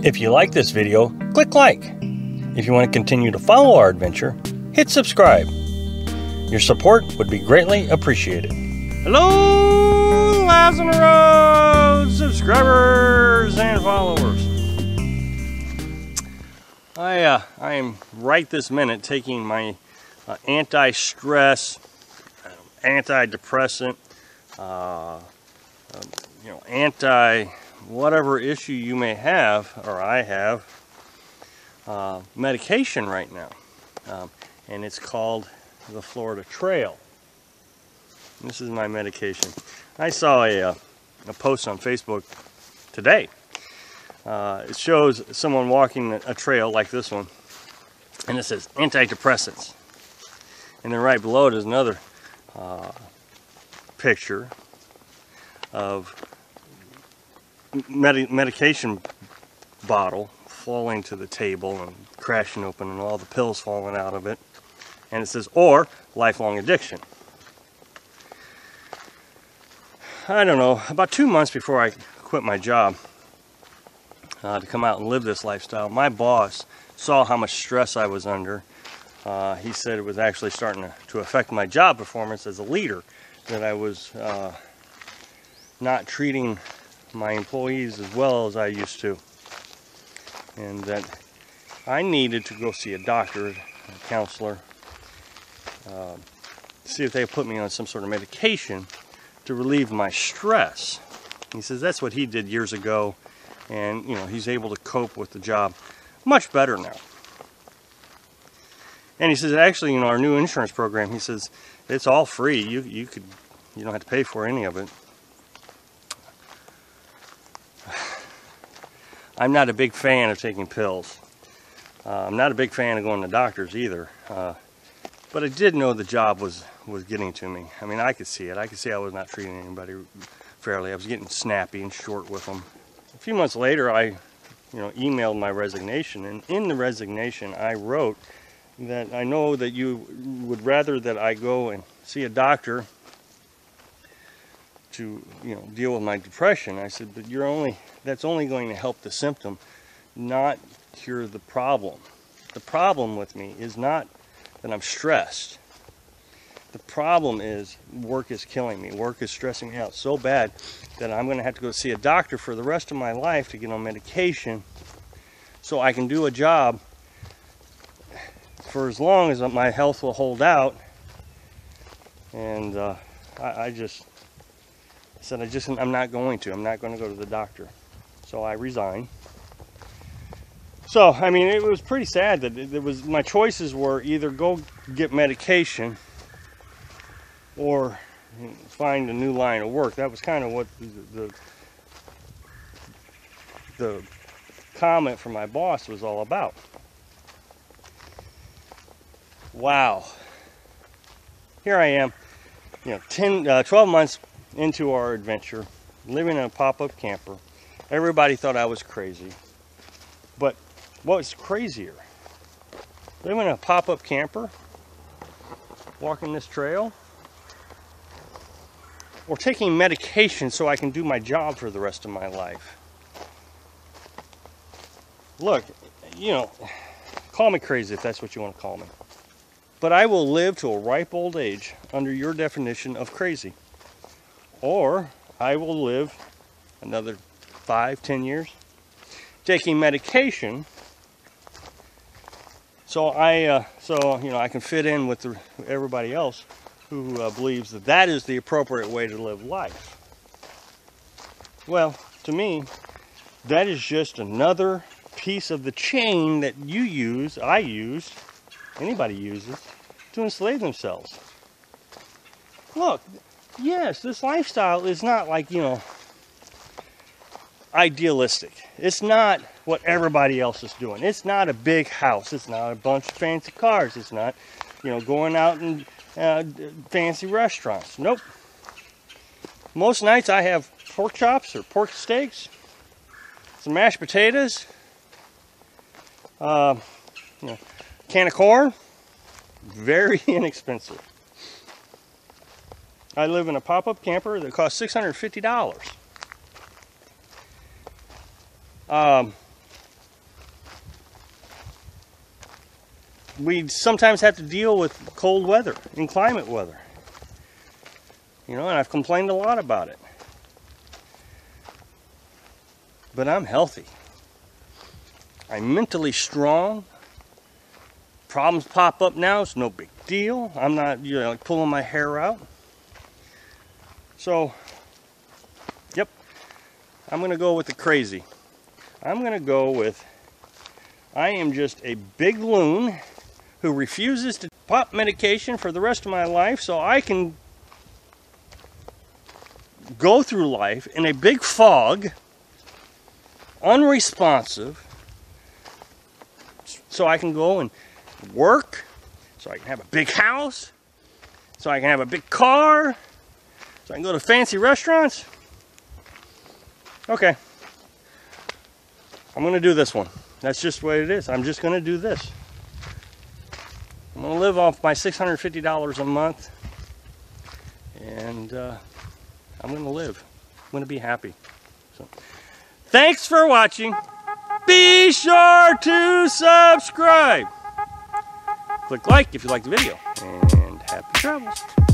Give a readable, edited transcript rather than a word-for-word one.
If you like this video, click like. If you want to continue to follow our adventure, hit subscribe. Your support would be greatly appreciated. Hello, Lives on the Road subscribers and followers. I am right this minute taking my anti-stress, antidepressant, anti whatever issue you may have, or I have, medication right now, and it's called the Florida Trail. This is my medication. I saw a post on Facebook today. It shows someone walking a trail like this one, and it says antidepressants, and then right below it is another picture of medication bottle falling to the table and crashing open and all the pills falling out of it, and it says or lifelong addiction. I don't know, about 2 months before I quit my job to come out and live this lifestyle, my boss saw how much stress I was under. He said it was actually starting to affect my job performance as a leader, that I was not treating my employees as well as I used to, and that I needed to go see a doctor, a counselor, see if they put me on some sort of medication to relieve my stress. He says that's what he did years ago, and he's able to cope with the job much better now. And he says actually, our new insurance program, he says it's all free. You don't have to pay for any of it. I'm not a big fan of taking pills. I'm not a big fan of going to doctors either. But I did know the job was getting to me. I mean, I could see it. I could see I was not treating anybody fairly. I was getting snappy and short with them. A few months later, I emailed my resignation. And in the resignation, I wrote that I know that you would rather that I go and see a doctor to deal with my depression. I said, but that's only going to help the symptom, not cure the problem. The problem with me is not that I'm stressed. The problem is work is killing me. Work is stressing me out so bad that I'm going to have to go see a doctor for the rest of my life to get on medication so I can do a job for as long as my health will hold out. And I said I'm not going to go to the doctor. So I resigned. So, I mean, it was pretty sad that my choices were either go get medication or find a new line of work. That was kind of what the comment from my boss was all about. Wow. Here I am, 12 months into our adventure, living in a pop-up camper. Everybody thought I was crazy. But what's crazier? Living in a pop-up camper, walking this trail, or taking medication so I can do my job for the rest of my life. Look, call me crazy if that's what you want to call me. But I will live to a ripe old age under your definition of crazy. Or I will live another 5-10 years taking medication so I can fit in with everybody else who believes that is the appropriate way to live life. Well, to me, that is just another piece of the chain that you use, I used, anybody uses, to enslave themselves. Look, yes, this lifestyle is not like, idealistic. It's not what everybody else is doing. It's not a big house. It's not a bunch of fancy cars. It's not, going out and fancy restaurants. Nope. Most nights I have pork chops or pork steaks, some mashed potatoes, can of corn, very inexpensive. I live in a pop-up camper that costs $650. we sometimes have to deal with cold weather, inclement weather. You know, and I've complained a lot about it. But I'm healthy. I'm mentally strong. Problems pop up now, it's no big deal. I'm not, you know, like pulling my hair out. So, yep, I'm going to go with the crazy. I'm going to go with, I am just a big loon who refuses to pop medication for the rest of my life so I can go through life in a big fog, unresponsive, so I can go and work, so I can have a big house, so I can have a big car, so I can go to fancy restaurants. Okay, I'm going to do this one. That's just the way it is. I'm just going to do this. I'm going to live off my $650 a month, and I'm going to live. I'm going to be happy. So, thanks for watching. Be sure to subscribe. Click like if you like the video, and happy travels.